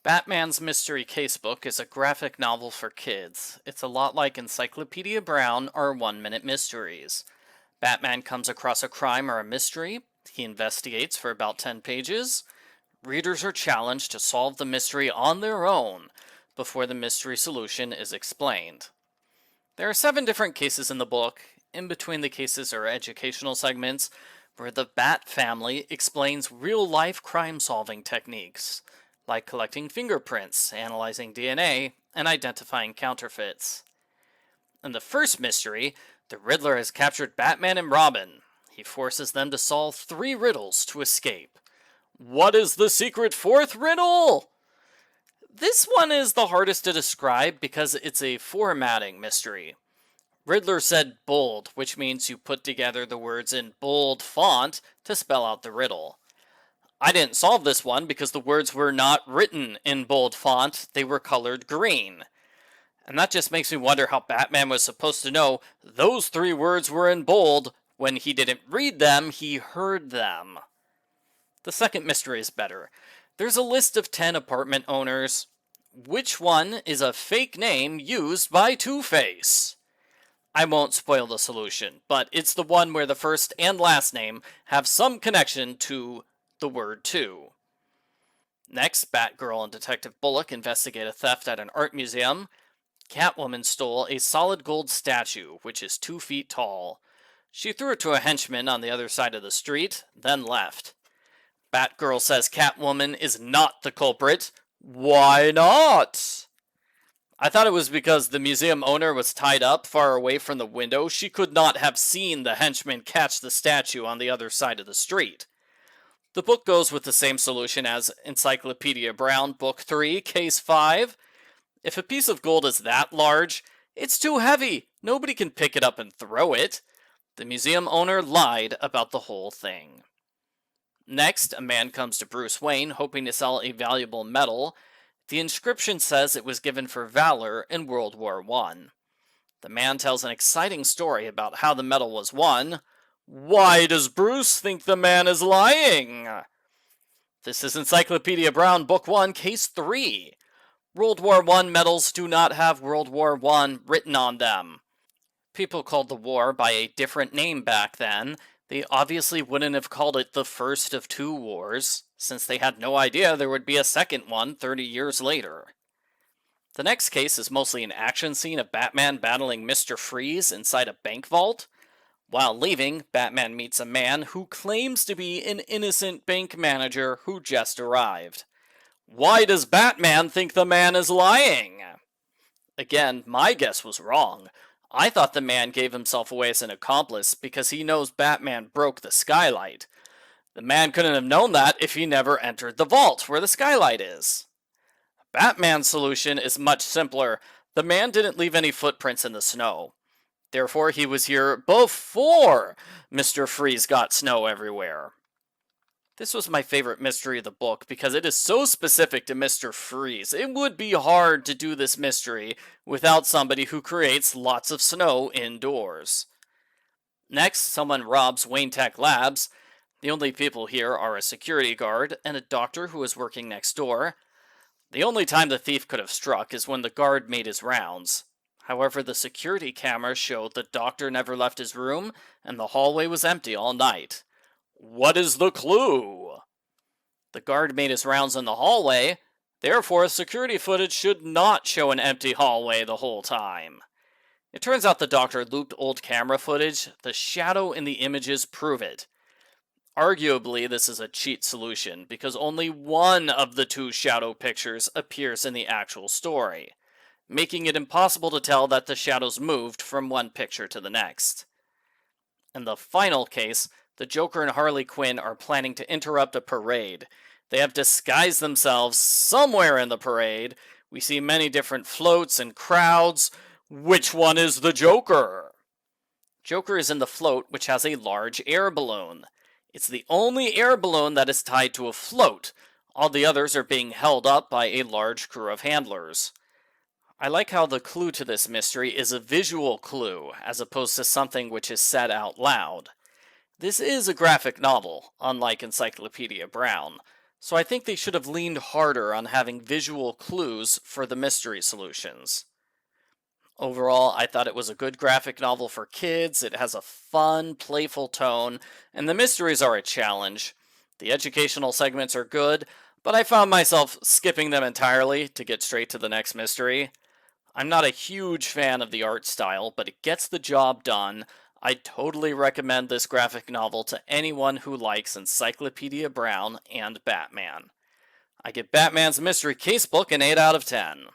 Batman's Mystery Casebook is a graphic novel for kids. It's a lot like Encyclopedia Brown or 1 Minute Mysteries. Batman comes across a crime or a mystery. He investigates for about 10 pages. Readers are challenged to solve the mystery on their own before the mystery solution is explained. There are 7 different cases in the book. In between the cases are educational segments where the Bat family explains real-life crime-solving techniques, like collecting fingerprints, analyzing DNA, and identifying counterfeits. In the first mystery, the Riddler has captured Batman and Robin. He forces them to solve 3 riddles to escape. What is the secret 4th riddle? This one is the hardest to describe because it's a formatting mystery. Riddler said bold, which means you put together the words in bold font to spell out the riddle. I didn't solve this one because the words were not written in bold font, they were colored green. And that just makes me wonder how Batman was supposed to know those 3 words were in bold when he didn't read them, he heard them. The second mystery is better. There's a list of 10 apartment owners. Which one is a fake name used by Two-Face? I won't spoil the solution, but it's the one where the first and last name have some connection to the word two. Next, Batgirl and Detective Bullock investigate a theft at an art museum. Catwoman stole a solid gold statue, which is 2 feet tall. She threw it to a henchman on the other side of the street, then left. Batgirl says Catwoman is not the culprit. Why not? I thought it was because the museum owner was tied up far away from the window. She could not have seen the henchman catch the statue on the other side of the street. The book goes with the same solution as Encyclopedia Brown, Book 3, Case 5. If a piece of gold is that large, it's too heavy. Nobody can pick it up and throw it. The museum owner lied about the whole thing. Next, a man comes to Bruce Wayne hoping to sell a valuable medal. The inscription says it was given for valor in World War I. The man tells an exciting story about how the medal was won. Why does Bruce think the man is lying? This is Encyclopedia Brown, Book 1, Case 3. World War I medals do not have World War I written on them. People called the war by a different name back then. They obviously wouldn't have called it the first of 2 wars, since they had no idea there would be a second one 30 years later. The next case is mostly an action scene of Batman battling Mr. Freeze inside a bank vault. While leaving, Batman meets a man who claims to be an innocent bank manager who just arrived. Why does Batman think the man is lying? Again, my guess was wrong. I thought the man gave himself away as an accomplice because he knows Batman broke the skylight. The man couldn't have known that if he never entered the vault where the skylight is. Batman's solution is much simpler. The man didn't leave any footprints in the snow. Therefore, he was here before Mr. Freeze got snow everywhere. This was my favorite mystery of the book because it is so specific to Mr. Freeze. It would be hard to do this mystery without somebody who creates lots of snow indoors. Next, someone robs Wayne Tech Labs. The only people here are a security guard and a doctor who is working next door. The only time the thief could have struck is when the guard made his rounds. However, the security cameras showed the doctor never left his room and the hallway was empty all night. What is the clue? The guard made his rounds in the hallway, therefore security footage should not show an empty hallway the whole time. It turns out the doctor looped old camera footage. The shadow in the images prove it. Arguably, this is a cheat solution because only one of the 2 shadow pictures appears in the actual story, making it impossible to tell that the shadows moved from one picture to the next. In the final case, the Joker and Harley Quinn are planning to interrupt a parade. They have disguised themselves somewhere in the parade. We see many different floats and crowds. Which one is the Joker? Joker is in the float, which has a large air balloon. It's the only air balloon that is tied to a float. All the others are being held up by a large crew of handlers. I like how the clue to this mystery is a visual clue, as opposed to something which is said out loud. This is a graphic novel, unlike Encyclopedia Brown, So I think they should have leaned harder on having visual clues for the mystery solutions. Overall, I thought it was a good graphic novel for kids. It has a fun, playful tone, and the mysteries are a challenge. The educational segments are good, but I found myself skipping them entirely to get straight to the next mystery. I'm not a huge fan of the art style, but it gets the job done. I totally recommend this graphic novel to anyone who likes Encyclopedia Brown and Batman. I give Batman's Mystery Casebook an 8 out of 10.